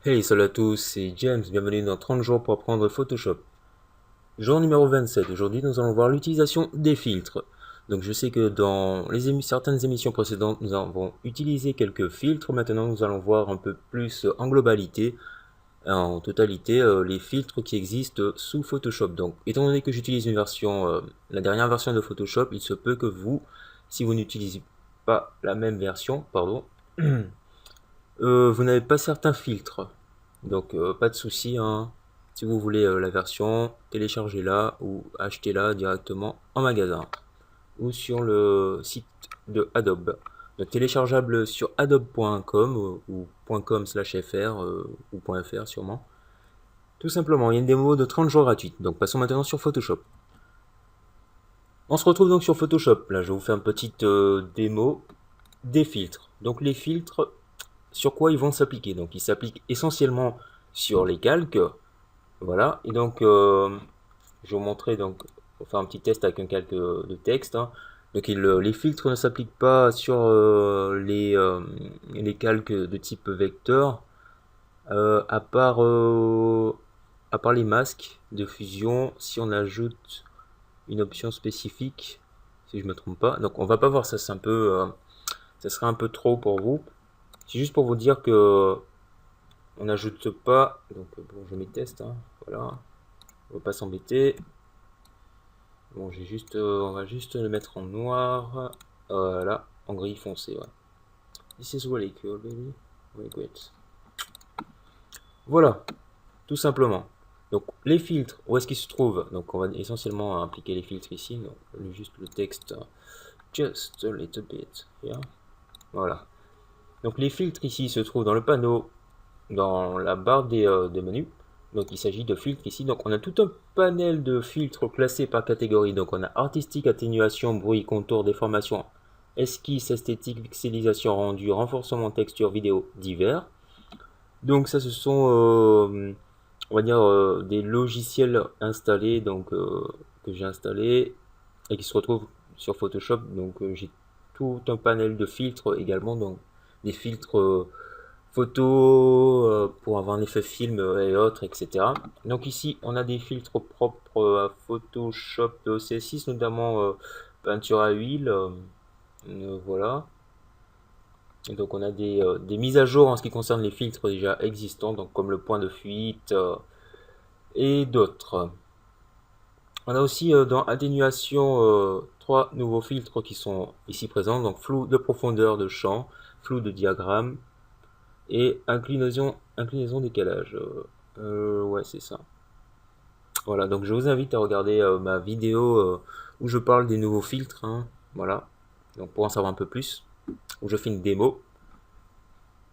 Hey, salut à tous, c'est James, bienvenue dans 30 jours pour apprendre Photoshop. Jour numéro 27, aujourd'hui nous allons voir l'utilisation des filtres. Donc je sais que dans certaines émissions précédentes, nous avons utilisé quelques filtres. Maintenant nous allons voir un peu plus en globalité, en totalité, les filtres qui existent sous Photoshop. Donc étant donné que j'utilise la dernière version de Photoshop, il se peut que vous, si vous n'utilisez pas la même version, pardon, vous n'avez pas certains filtres. Donc pas de souci, hein. Si vous voulez la version, téléchargez-la ou achetez-la directement en magasin ou sur le site de Adobe. Donc téléchargeable sur adobe.com ou .com/fr ou .fr sûrement. Tout simplement, il y a une démo de 30 jours gratuite. Donc passons maintenant sur Photoshop. On se retrouve donc sur Photoshop. Là, je vais vous faire une petite démo des filtres. Donc les filtres, sur quoi ils vont s'appliquer? Donc ils s'appliquent essentiellement sur les calques. Voilà, et donc je vais vous montrer, donc on va faire un petit test avec un calque de texte, hein. Donc les filtres ne s'appliquent pas sur les calques de type vecteur, euh, à part, euh, à part les masques de fusion, si on ajoute une option spécifique, si je me trompe pas. Donc on va pas voir ça, c'est un peu, ça serait un peu trop pour vous. C'est juste pour vous dire que on n'ajoute pas, donc bon, je mets test, hein, voilà, on va pas s'embêter. Bon, on va juste le mettre en noir. Voilà, en gris foncé, ouais. This is really cool, baby. Very great. Voilà, tout simplement. Donc, les filtres, où est-ce qu'ils se trouvent? Donc, on va essentiellement appliquer les filtres ici. Donc, juste le texte, just a little bit. Here. Voilà. Donc, les filtres ici se trouvent dans le panneau, dans la barre des menus. Donc il s'agit de filtres ici. Donc on a tout un panel de filtres classés par catégorie. Donc on a artistique, atténuation, bruit, contour, déformation, esquisse, esthétique, pixelisation, rendu, renforcement, texture, vidéo, divers. Donc ça ce sont, on va dire, des logiciels installés, donc que j'ai installés et qui se retrouvent sur Photoshop. Donc j'ai tout un panel de filtres également. Donc des filtres photos pour avoir un effet film et autres, etc. Donc ici, on a des filtres propres à Photoshop CS6, notamment peinture à huile. Voilà. Et donc on a des mises à jour en ce qui concerne les filtres déjà existants, donc comme le point de fuite et d'autres. On a aussi dans atténuation trois nouveaux filtres qui sont ici présents, donc flou de profondeur de champ, flou de diagramme, et inclinaison décalage. Ouais, c'est ça. Voilà, donc je vous invite à regarder ma vidéo où je parle des nouveaux filtres, hein. Voilà, donc pour en savoir un peu plus, où je fais une démo.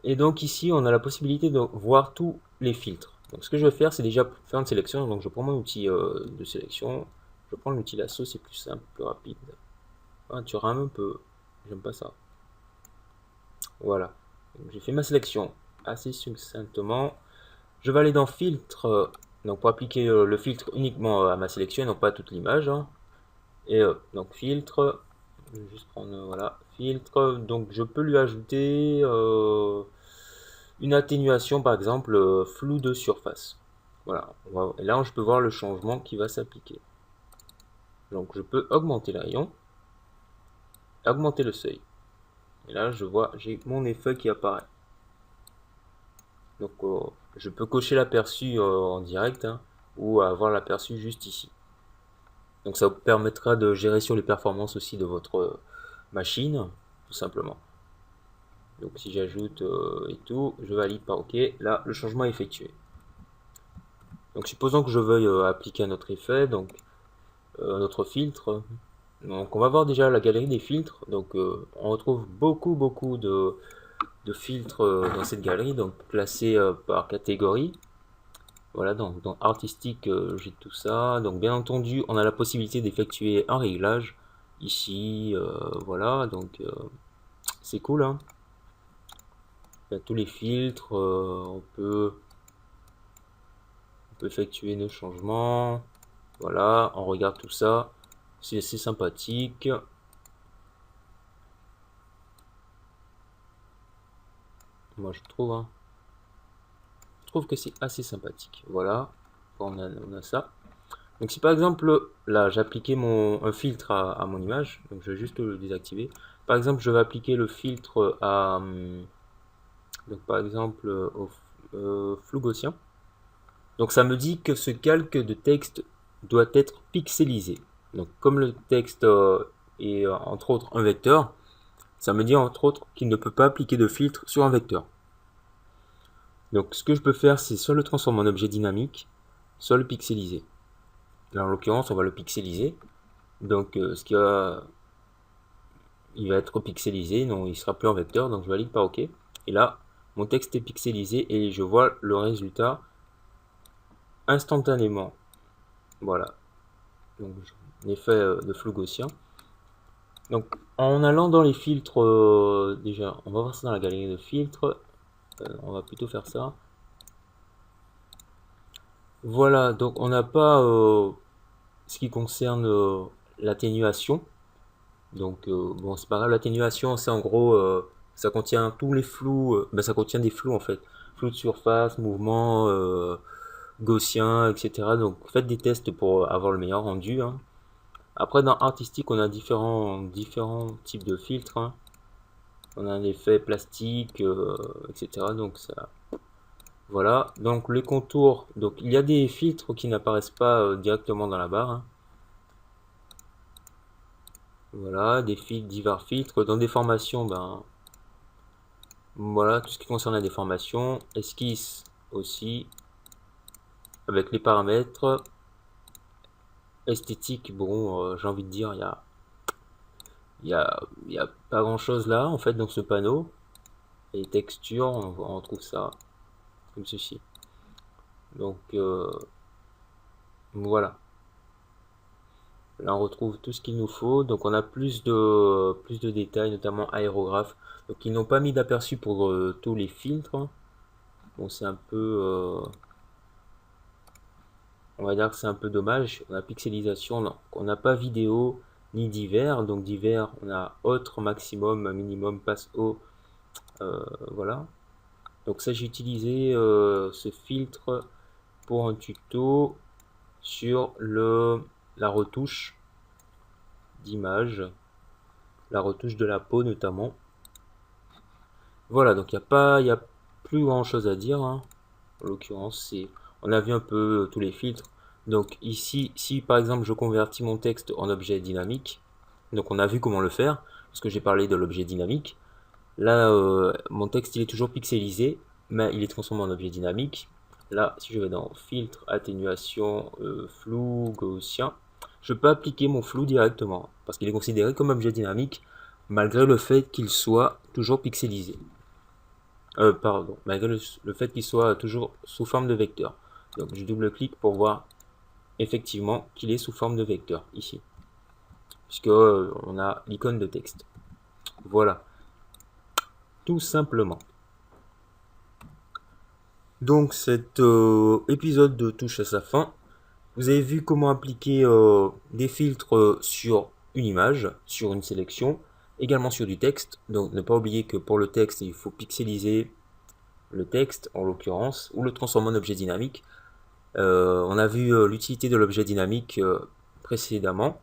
Et donc ici, on a la possibilité de voir tous les filtres. Donc ce que je vais faire, c'est déjà faire une sélection. Donc je prends mon outil de sélection. Je prends l'outil lasso, c'est plus simple, plus rapide. Ah, tu rames un peu. J'aime pas ça. Voilà. J'ai fait ma sélection assez succinctement. Je vais aller dans filtre, donc pour appliquer le filtre uniquement à ma sélection, non pas à toute l'image, hein. Et donc filtre, je vais juste prendre, voilà, filtre, donc je peux lui ajouter une atténuation, par exemple, flou de surface. Voilà, et là je peux voir le changement qui va s'appliquer. Donc je peux augmenter le rayon, augmenter le seuil. Et là je vois, j'ai mon effet qui apparaît. Donc je peux cocher l'aperçu en direct, hein, ou avoir l'aperçu juste ici. Donc ça vous permettra de gérer sur les performances aussi de votre machine, tout simplement. Donc si j'ajoute et tout, je valide par OK. Là, le changement est effectué. Donc supposons que je veuille appliquer un autre effet, donc notre filtre. Donc on va voir déjà la galerie des filtres. Donc on retrouve beaucoup de filtres dans cette galerie, donc classés par catégorie. Voilà, donc dans artistique, j'ai tout ça. Donc bien entendu, on a la possibilité d'effectuer un réglage ici. Voilà, donc c'est cool, hein. Il y a tous les filtres, on peut effectuer nos changements. Voilà, on regarde tout ça. C'est assez sympathique. Moi je trouve, hein. trouve que c'est assez sympathique. Voilà, on a ça. Donc si par exemple, là j'ai appliqué un filtre à mon image, donc je vais juste le désactiver. Par exemple, je vais appliquer le filtre à, donc par exemple au flou gaussien. Donc ça me dit que ce calque de texte doit être pixelisé. Donc comme le texte est entre autres un vecteur, ça me dit entre autres qu'il ne peut pas appliquer de filtre sur un vecteur. Donc ce que je peux faire, c'est soit le transformer en objet dynamique, soit le pixeliser. Là en l'occurrence, on va le pixeliser. Donc il va être pixelisé, non, il sera plus en vecteur, donc je valide par OK. Et là, mon texte est pixelisé et je vois le résultat instantanément. Voilà. Donc l'effet de flou gaussien. Donc en allant dans les filtres, déjà, on va voir ça dans la galerie de filtres. On va plutôt faire ça. Voilà, donc on n'a pas ce qui concerne l'atténuation. Donc bon, c'est pas grave, l'atténuation c'est en gros ça contient tous les flous, ça contient des flous en fait, flous de surface, mouvement, gaussien, etc. Donc faites des tests pour avoir le meilleur rendu, hein. Après dans artistique on a différents types de filtres, hein. On a un effet plastique, etc. Donc ça, voilà. Donc les contours, donc il y a des filtres qui n'apparaissent pas directement dans la barre, hein. Voilà, des filtres, divers filtres. Dans des formations, voilà, tout ce qui concerne la déformation. Esquisse aussi, avec les paramètres. Esthétique, bon, j'ai envie de dire, il y a pas grand chose là, en fait, dans ce panneau. Et textures, on retrouve ça, comme ceci. Donc, voilà. Là, on retrouve tout ce qu'il nous faut. Donc, on a plus de détails, notamment aérographe. Donc, ils n'ont pas mis d'aperçu pour tous les filtres. Bon, c'est un peu... on va dire que c'est un peu dommage. On a pixelisation, non. On n'a pas vidéo ni divers. Donc, divers, on a autre, maximum, minimum, passe haut. Voilà. Donc, ça, j'ai utilisé ce filtre pour un tuto sur la retouche d'image, la retouche de la peau notamment. Voilà, donc il n'y a plus grand chose à dire, hein. En l'occurrence, on a vu un peu tous les filtres. Donc ici, si par exemple je convertis mon texte en objet dynamique, donc on a vu comment le faire, parce que j'ai parlé de l'objet dynamique. Là, mon texte il est toujours pixelisé, mais il est transformé en objet dynamique. Là, si je vais dans filtre, atténuation, flou, gaussien, je peux appliquer mon flou directement, parce qu'il est considéré comme objet dynamique, malgré le fait qu'il soit toujours pixelisé. Pardon, malgré le fait qu'il soit toujours sous forme de vecteur. Donc je double-clique pour voir effectivement qu'il est sous forme de vecteur, ici. Puisque on a l'icône de texte. Voilà. Tout simplement. Donc cet épisode touche à sa fin. Vous avez vu comment appliquer des filtres sur une image, sur une sélection, également sur du texte. Donc ne pas oublier que pour le texte, il faut pixeliser le texte en l'occurrence, ou le transformer en objet dynamique. On a vu l'utilité de l'objet dynamique précédemment.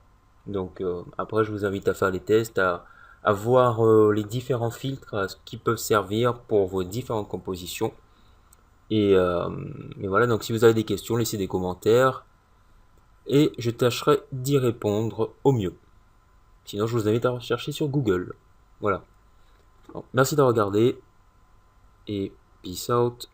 Donc après, je vous invite à faire les tests, à voir les différents filtres qui peuvent servir pour vos différentes compositions. Et voilà, donc si vous avez des questions, laissez des commentaires et je tâcherai d'y répondre au mieux. Sinon, je vous invite à rechercher sur Google. Voilà. Donc, merci d'avoir regardé et peace out.